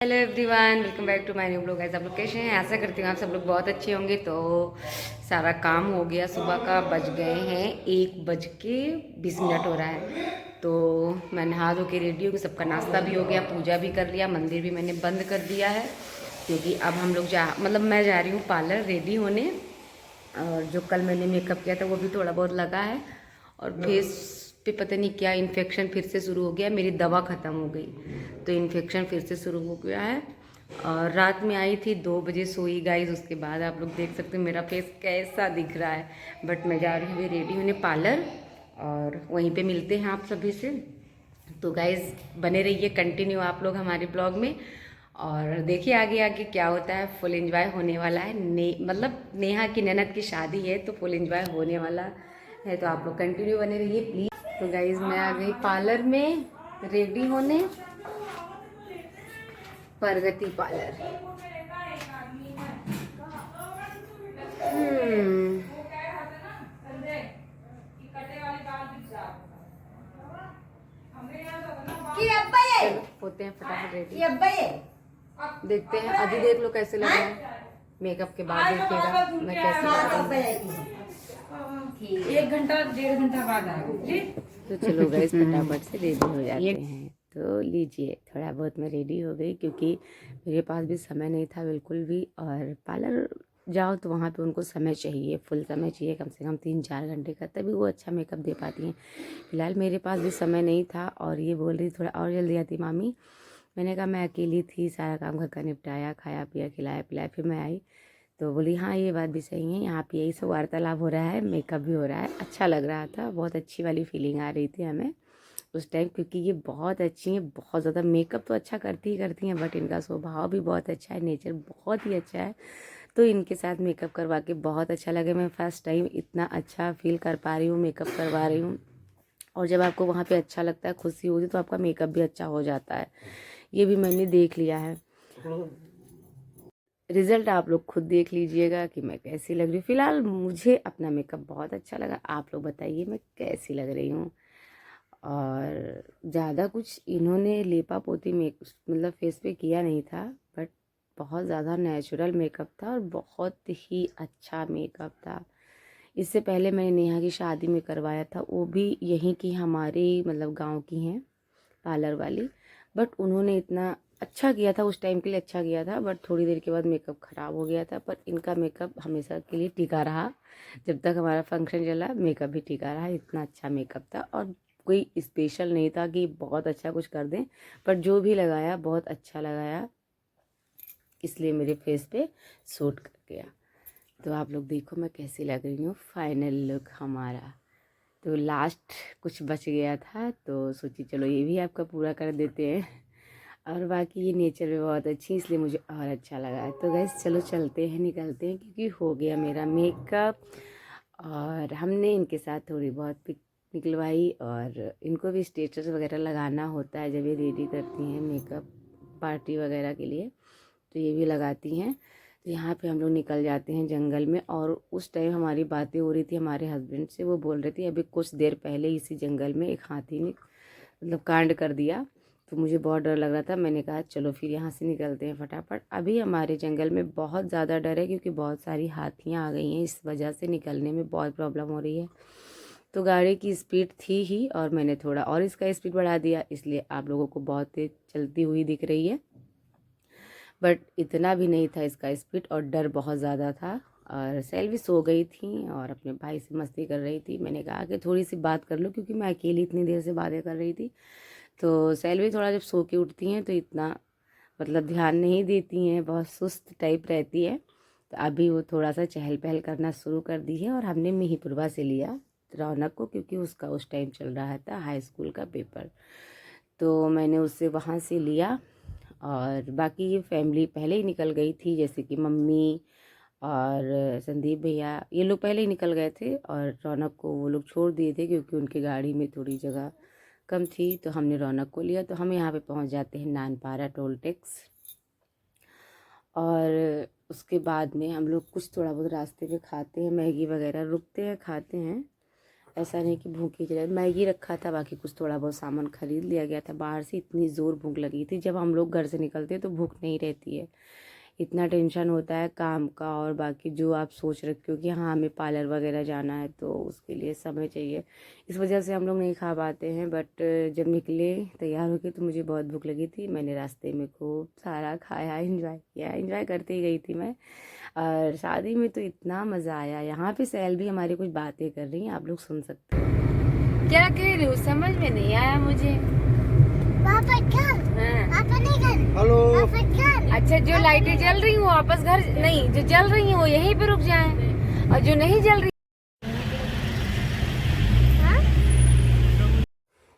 Hello everyone, welcome back to my new blog. आप लोग कैसे हैं? आशा करती हूँ आप सब लोग बहुत अच्छे होंगे। तो सारा काम हो गया, सुबह का बज गए हैं 1:20 हो रहा है। तो मैं नहा धो के रेडी हो गई, सबका नाश्ता भी हो गया, पूजा भी कर लिया, मंदिर भी मैंने बंद कर दिया है क्योंकि अब हम लोग मैं जा रही हूँ पार्लर रेडी होने। और जो कल मैंने मेकअप किया था वो भी थोड़ा बहुत लगा है। और फेस पे पता नहीं क्या इन्फेक्शन फिर से शुरू हो गया, मेरी दवा ख़त्म हो गई तो इन्फेक्शन फिर से शुरू हो गया है। और रात में आई थी 2 बजे सोई गाइस। उसके बाद आप लोग देख सकते हो मेरा फेस कैसा दिख रहा है। बट मैं जा रही हूँ रेडी होने पार्लर और वहीं पे मिलते हैं आप सभी से। तो गाइज बने रहिए कंटिन्यू आप लोग हमारे ब्लॉग में और देखिए आगे आगे क्या होता है। फुल एंजॉय होने वाला है। नेहा की ननद की शादी है तो फुल एंजॉय होने वाला है। तो आप लोग कंटिन्यू बने रहिए प्लीज़। तो गाइज मैं आ गई पार्लर में रेडी होने, प्रगति पार्लर। चलो होते हैं फटाफट रेडी, देखते हैं। अभी देख लो कैसे लग रहा है, मेकअप के बाद देखिएगा मैं कैसे लग रही हूँ। 1 घंटा 1.5 घंटा बाद आएगी। तो चलो गाइस फटाफट से रेडी हो जाते हैं। तो लीजिए थोड़ा बहुत मैं रेडी हो गई क्योंकि मेरे पास भी समय नहीं था बिल्कुल भी। और पार्लर जाओ तो वहाँ पे उनको समय चाहिए, फुल समय चाहिए, कम से कम 3-4 घंटे का, तभी वो अच्छा मेकअप दे पाती हैं। फिलहाल मेरे पास भी समय नहीं था और ये बोल रही थोड़ा और जल्दी आती मामी। मैंने कहा मैं अकेली थी, सारा काम घर का निपटाया, खाया पिया खिलाया पिलाया, फिर मैं आई। तो बोली हाँ ये बात भी सही है, यहाँ पे यही सब वार्तालाप हो रहा है, मेकअप भी हो रहा है। अच्छा लग रहा था, बहुत अच्छी वाली फीलिंग आ रही थी हमें उस टाइम क्योंकि ये बहुत अच्छी हैं, बहुत ज़्यादा। मेकअप तो अच्छा करती ही करती हैं बट इनका स्वभाव भी बहुत अच्छा है, नेचर बहुत ही अच्छा है। तो इनके साथ मेकअप करवा के बहुत अच्छा लगे। मैं फर्स्ट टाइम इतना अच्छा फील कर पा रही हूँ, मेकअप करवा रही हूँ। और जब आपको वहाँ पे अच्छा लगता है, खुशी होती है, तो आपका मेकअप भी अच्छा हो जाता है। ये भी मैंने देख लिया है। रिजल्ट आप लोग खुद देख लीजिएगा कि मैं कैसी लग रही हूँ। फिलहाल मुझे अपना मेकअप बहुत अच्छा लगा। आप लोग बताइए मैं कैसी लग रही हूँ। और ज़्यादा कुछ इन्होंने लेपा पोती मतलब फेस पे किया नहीं था, बट बहुत ज़्यादा नेचुरल मेकअप था और बहुत ही अच्छा मेकअप था। इससे पहले मैंने नेहा की शादी में करवाया था, वो भी यहीं की हमारे मतलब गांव की हैं पार्लर वाली। बट उन्होंने इतना अच्छा किया था, उस टाइम के लिए अच्छा किया था, बट थोड़ी देर के बाद मेकअप ख़राब हो गया था। पर इनका मेकअप हमेशा के लिए टिका रहा, जब तक हमारा फंक्शन चला मेकअप भी टिका रहा। इतना अच्छा मेकअप था और कोई स्पेशल नहीं था कि बहुत अच्छा कुछ कर दें, पर जो भी लगाया बहुत अच्छा लगाया, इसलिए मेरे फेस पे सूट कर गया। तो आप लोग देखो मैं कैसी लग रही हूँ, फाइनल लुक हमारा। तो लास्ट कुछ बच गया था तो सोची चलो ये भी आपका पूरा कर देते हैं। और बाकी ये नेचर भी बहुत अच्छी, इसलिए मुझे और अच्छा लगा। तो गैस चलो चलते हैं, निकलते हैं क्योंकि हो गया मेरा मेकअप। और हमने इनके साथ थोड़ी बहुत पिक निकलवाई और इनको भी स्टेटस वगैरह लगाना होता है जब ये रेडी करती हैं मेकअप पार्टी वगैरह के लिए, तो ये भी लगाती हैं। तो यहाँ पे हम लोग निकल जाते हैं जंगल में। और उस टाइम हमारी बातें हो रही थी हमारे हस्बैंड से, वो बोल रहे थे अभी कुछ देर पहले इसी जंगल में एक हाथी ने मतलब कांड कर दिया। तो मुझे बहुत डर लग रहा था, मैंने कहा चलो फिर यहाँ से निकलते हैं फटाफट। अभी हमारे जंगल में बहुत ज़्यादा डर है क्योंकि बहुत सारी हाथियाँ आ गई हैं, इस वजह से निकलने में बहुत प्रॉब्लम हो रही है। तो गाड़ी की स्पीड थी ही और मैंने थोड़ा और इसका स्पीड बढ़ा दिया, इसलिए आप लोगों को बहुत तेज चलती हुई दिख रही है। बट इतना भी नहीं था इसका स्पीड और डर बहुत ज़्यादा था। और सेल्वी सो गई थी और अपने भाई से मस्ती कर रही थी। मैंने कहा कि थोड़ी सी बात कर लो क्योंकि मैं अकेली इतनी देर से बातें कर रही थी। तो सेल्वी थोड़ा जब सो के उठती हैं तो इतना मतलब ध्यान नहीं देती हैं, बहुत सुस्त टाइप रहती है। तो अभी वो थोड़ा सा चहल पहल करना शुरू कर दी है। और हमने मिहीपुरवा से लिया रौनक को क्योंकि उसका उस टाइम चल रहा था हाई स्कूल का पेपर, तो मैंने उससे वहाँ से लिया। और बाकी ये फैमिली पहले ही निकल गई थी, जैसे कि मम्मी और संदीप भैया ये लोग पहले ही निकल गए थे और रौनक को वो लोग छोड़ दिए थे क्योंकि उनकी गाड़ी में थोड़ी जगह कम थी। तो हमने रौनक को लिया। तो हम यहाँ पे पहुँच जाते हैं नानपारा टोल टैक्स। और उसके बाद में हम लोग कुछ थोड़ा बहुत रास्ते में खाते हैं, मैगी वगैरह रुकते हैं खाते हैं। ऐसा नहीं कि भूखी चले। मैगी रखा था, बाकी कुछ थोड़ा बहुत सामान खरीद लिया गया था बाहर से। इतनी ज़ोर भूख लगी थी, जब हम लोग घर से निकलते हैं तो भूख नहीं रहती है, इतना टेंशन होता है काम का और बाकी जो आप सोच रखे हो कि हाँ हमें पार्लर वगैरह जाना है तो उसके लिए समय चाहिए, इस वजह से हम लोग नहीं खा पाते हैं। बट जब निकले तैयार होके तो मुझे बहुत भूख लगी थी, मैंने रास्ते में खूब सारा खाया, एंजॉय किया, एंजॉय करते ही गई थी मैं। और शादी में तो इतना मज़ा आया। यहाँ पे सैल भी हमारी कुछ बातें कर रही हैं, आप लोग सुन सकते हो। क्या कह रही हो समझ में नहीं आया मुझे। वापस घर, हाँ। वापस नहीं घर, हेलो। वापस घर। अच्छा, जो लाइटें जल रही हैं वापस घर नहीं, जो जल रही हैं वो यहीं पे रुक जाएं, और जो नहीं जल रही।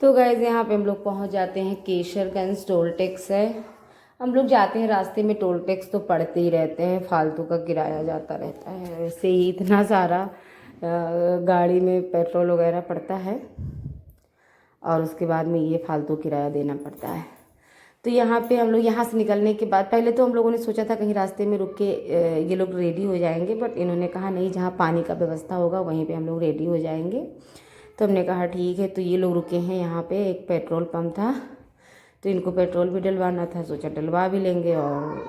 तो गाइस यहाँ पे हम लोग पहुँच जाते हैं केशरगंज। टोल टैक्स है, हम लोग जाते हैं रास्ते में, टोल टैक्स तो पड़ते ही रहते हैं, फालतू का किराया जाता रहता है, वैसे ही इतना सारा गाड़ी में पेट्रोल वगैरह पड़ता है और उसके बाद में ये फालतू किराया देना पड़ता है। तो यहाँ पे हम लोग यहाँ से निकलने के बाद, पहले तो हम लोगों ने सोचा था कहीं रास्ते में रुक के ये लोग रेडी हो जाएंगे, बट इन्होंने कहा नहीं, जहाँ पानी का व्यवस्था होगा वहीं पे हम लोग रेडी हो जाएंगे। तो हमने कहा ठीक है। तो ये लोग रुके हैं यहाँ पे, एक पेट्रोल पंप था तो इनको पेट्रोल भी डलवाना था, सोचा डलवा भी लेंगे। और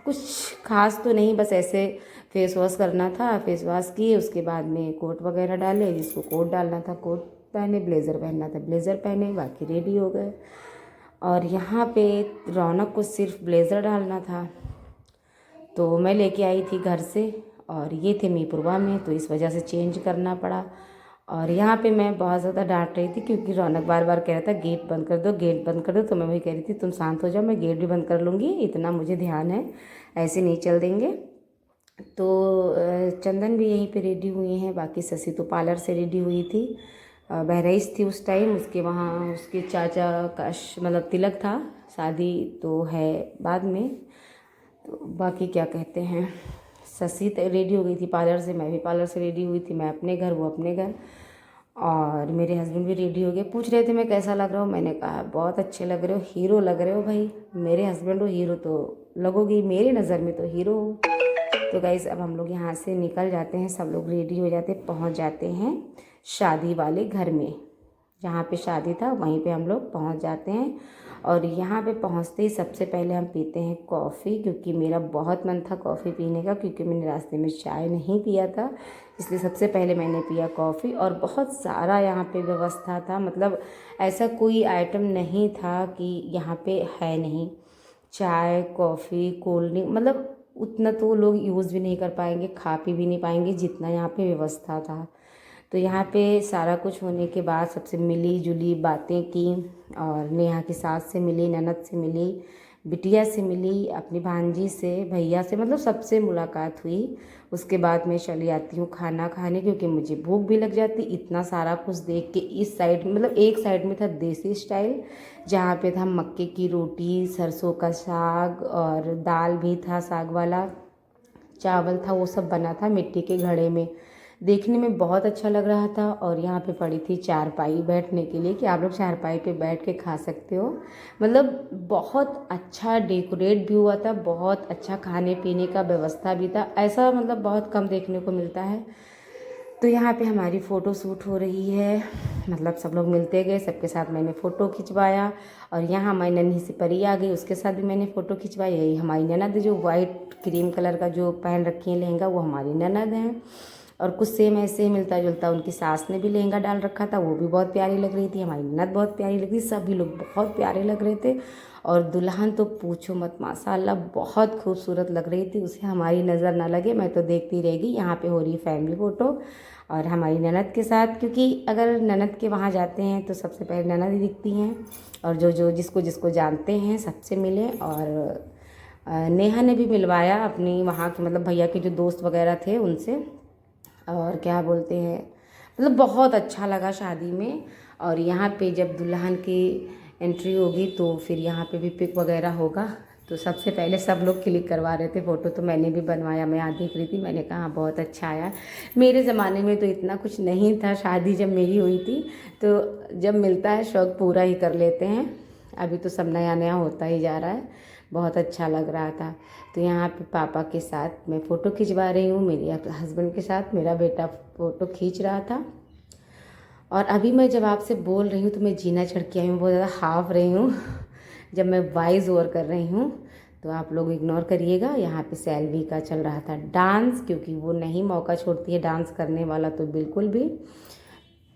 कुछ खास तो नहीं, बस ऐसे फेस वॉश करना था, फेस वॉश किए, उसके बाद में कोट वगैरह डाले, जिसको कोट डालना था कोट पहने, ब्लेज़र पहनना था ब्लेज़र पहने, बाकी रेडी हो गए। और यहाँ पे रौनक को सिर्फ ब्लेज़र डालना था, तो मैं लेके आई थी घर से और ये थे मीरपुरवा में, तो इस वजह से चेंज करना पड़ा। और यहाँ पे मैं बहुत ज़्यादा डांट रही थी क्योंकि रौनक बार बार कह रहा था गेट बंद कर दो, गेट बंद कर दो। तो मैं वही कह रही थी तुम शांत हो जाओ, मैं गेट भी बंद कर लूँगी, इतना मुझे ध्यान है, ऐसे नहीं चल देंगे। तो चंदन भी यहीं पे रेडी हुई हैं, बाकी शशि तो पार्लर से रेडी हुई थी, बहराइच थी उस टाइम, उसके वहाँ उसके चाचा का मतलब तिलक था, शादी तो है बाद में। तो बाकी क्या कहते हैं, शशि रेडी हो गई थी पार्लर से, मैं भी पार्लर से रेडी हुई थी, मैं अपने घर वो अपने घर। और मेरे हस्बैंड भी रेडी हो गए, पूछ रहे थे मैं कैसा लग रहा हूँ, मैंने कहा बहुत अच्छे लग रहे हो, हीरो लग रहे हो भाई। मेरे हस्बैंड हो हीरो तो लगोगी, मेरी नज़र में तो हीरो हो। तो गाइस अब हम लोग यहाँ से निकल जाते हैं, सब लोग रेडी हो जाते, पहुँच जाते हैं शादी वाले घर में, जहाँ पे शादी था वहीं पे हम लोग पहुँच जाते हैं। और यहाँ पे पहुँचते ही सबसे पहले हम पीते हैं कॉफ़ी, क्योंकि मेरा बहुत मन था कॉफ़ी पीने का, क्योंकि मैंने रास्ते में चाय नहीं पिया था, इसलिए सबसे पहले मैंने पिया कॉफ़ी। और बहुत सारा यहाँ पे व्यवस्था था, मतलब ऐसा कोई आइटम नहीं था कि यहाँ पे है नहीं, चाय कॉफ़ी कोल्ड ड्रिंक, मतलब उतना तो लोग यूज़ भी नहीं कर पाएंगे, खा पी भी नहीं पाएंगे जितना यहाँ पे व्यवस्था था। तो यहाँ पे सारा कुछ होने के बाद सबसे मिली जुली बातें की, और नेहा की सास से मिली, ननद से मिली, बिटिया से मिली, अपनी भांजी से, भैया से, मतलब सबसे मुलाकात हुई। उसके बाद मैं चली आती हूँ खाना खाने, क्योंकि मुझे भूख भी लग जाती इतना सारा कुछ देख के। इस साइड मतलब एक साइड में था देसी स्टाइल, जहाँ पे था मक्के की रोटी, सरसों का साग और दाल भी था, साग वाला चावल था, वो सब बना था मिट्टी के घड़े में, देखने में बहुत अच्छा लग रहा था। और यहाँ पे पड़ी थी चारपाई बैठने के लिए, कि आप लोग चारपाई पे बैठ के खा सकते हो, मतलब बहुत अच्छा डेकोरेट भी हुआ था, बहुत अच्छा खाने पीने का व्यवस्था भी था, ऐसा मतलब बहुत कम देखने को मिलता है। तो यहाँ पे हमारी फ़ोटो शूट हो रही है, मतलब सब लोग मिलते गए, सबके साथ मैंने फ़ोटो खिंचवाया। और यहाँ हमारी नन्ही सी परी आ गई, उसके साथ भी मैंने फ़ोटो खिंचवाई। यही हमारी ननद, जो वाइट क्रीम कलर का जो पहन रखी है लहंगा, वो हमारी ननद हैं। और कुछ सेम ऐसे ही मिलता जुलता उनकी सास ने भी लहंगा डाल रखा था, वो भी बहुत प्यारी लग रही थी, हमारी ननद बहुत प्यारी लग रही थी, सभी लोग बहुत प्यारे लग रहे थे। और दुल्हन तो पूछो मत, माशाल्लाह बहुत खूबसूरत लग रही थी, उसे हमारी नज़र ना लगे, मैं तो देखती रहेगी। यहाँ पे हो रही फैमिली फ़ोटो और हमारी ननद के साथ, क्योंकि अगर ननद के वहाँ जाते हैं तो सबसे पहले ननद ही दिखती हैं, और जो जिसको जिसको जानते हैं सबसे मिले। और नेहा ने भी मिलवाया अपनी वहाँ के, मतलब भैया के जो दोस्त वगैरह थे उनसे, और क्या बोलते हैं, मतलब बहुत अच्छा लगा शादी में। और यहाँ पे जब दुल्हन की एंट्री होगी तो फिर यहाँ पे भी पिक वगैरह होगा, तो सबसे पहले सब लोग क्लिक करवा रहे थे फ़ोटो, तो मैंने भी बनवाया, मैं यहाँ देख रही थी, मैंने कहा बहुत अच्छा आया। मेरे ज़माने में तो इतना कुछ नहीं था, शादी जब मेरी हुई थी तो जब मिलता है शौक़ पूरा ही कर लेते हैं, अभी तो सब नया नया होता ही जा रहा है, बहुत अच्छा लग रहा था। तो यहाँ पे पापा के साथ मैं फ़ोटो खिंचवा रही हूँ, मेरे हस्बैंड के साथ मेरा बेटा फ़ोटो खींच रहा था। और अभी मैं जब आपसे बोल रही हूँ तो मैं जीना चढ़ के आई हूँ, बहुत ज़्यादा हाफ रही हूँ जब मैं वॉइस ओवर कर रही हूँ तो आप लोग इग्नोर करिएगा। यहाँ पे सैलवी का चल रहा था डांस, क्योंकि वो नहीं मौका छोड़ती है डांस करने वाला तो बिल्कुल भी।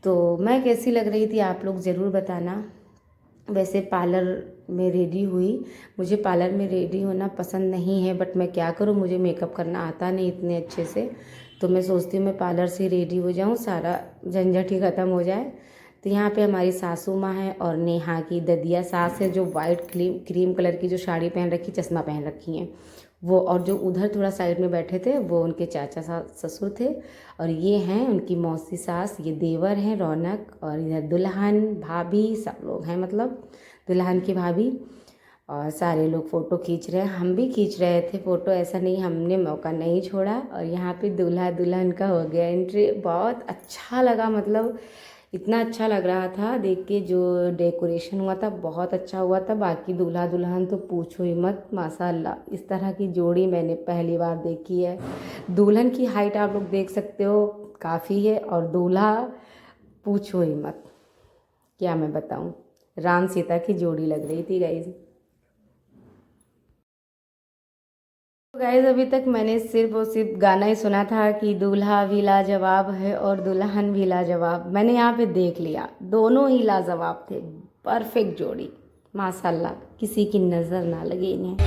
तो मैं कैसी लग रही थी आप लोग ज़रूर बताना। वैसे पार्लर में रेडी हुई, मुझे पार्लर में रेडी होना पसंद नहीं है, बट मैं क्या करूँ, मुझे मेकअप करना आता नहीं इतने अच्छे से। तो मैं सोचती हूँ मैं पार्लर से रेडी हो जाऊँ, सारा झंझट ही ख़त्म हो जाए। तो यहाँ पे हमारी सासू माँ है और नेहा की ददिया सास है, जो वाइट क्रीम कलर की जो साड़ी पहन रखी, चश्मा पहन रखी हैं वो। और जो उधर थोड़ा साइड में बैठे थे वो उनके चाचा ससुर थे। और ये हैं उनकी मौसी सास, ये देवर हैं रौनक, और इधर दुल्हन भाभी सब लोग हैं, मतलब दुल्हन की भाभी। और सारे लोग फ़ोटो खींच रहे हैं, हम भी खींच रहे थे फ़ोटो, ऐसा नहीं हमने मौका नहीं छोड़ा। और यहाँ पे दूल्हा दुल्हन का हो गया एंट्री, बहुत अच्छा लगा, मतलब इतना अच्छा लग रहा था देख के। जो डेकोरेशन हुआ था बहुत अच्छा हुआ था। बाकी दूल्हा दुल्हन तो पूछो ही मत, माशाल्लाह इस तरह की जोड़ी मैंने पहली बार देखी है। दुल्हन की हाइट आप लोग देख सकते हो काफ़ी है, और दूल्हा पूछो ही मत, क्या मैं बताऊं, राम सीता की जोड़ी लग रही थी गाइज। तो गाइज अभी तक मैंने सिर्फ और सिर्फ गाना ही सुना था कि दूल्हा भी लाजवाब है और दुल्हन भी लाजवाब। मैंने यहाँ पे देख लिया, दोनों ही लाजवाब थे, परफेक्ट जोड़ी माशाल्लाह, किसी की नज़र ना लगे इन्हें।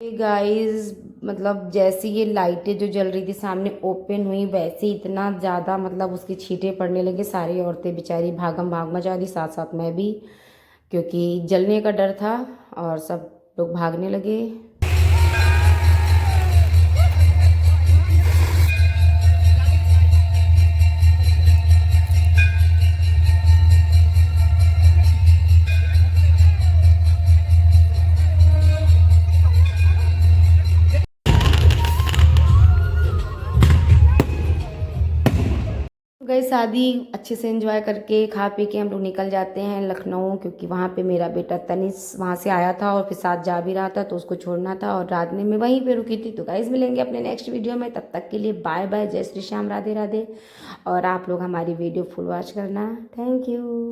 गाइस मतलब जैसे ये लाइटें जो जल रही थी सामने ओपन हुई, वैसे इतना ज़्यादा मतलब उसकी छींटें पड़ने लगी। सारी औरतें बेचारी भागम भाग मचा दी, साथ साथ मैं भी, क्योंकि जलने का डर था और सब लोग भागने लगे। गए शादी अच्छे से एंजॉय करके खा पी के हम लोग निकल जाते हैं लखनऊ, क्योंकि वहाँ पे मेरा बेटा तनिष वहाँ से आया था और फिर साथ जा भी रहा था तो उसको छोड़ना था, और रात में मैं वहीं पे रुकी थी। तो गाइस मिलेंगे अपने नेक्स्ट वीडियो में, तब तक के लिए बाय बाय, जय श्री श्याम, राधे राधे। और आप लोग हमारी वीडियो फुल वॉच करना, थैंक यू।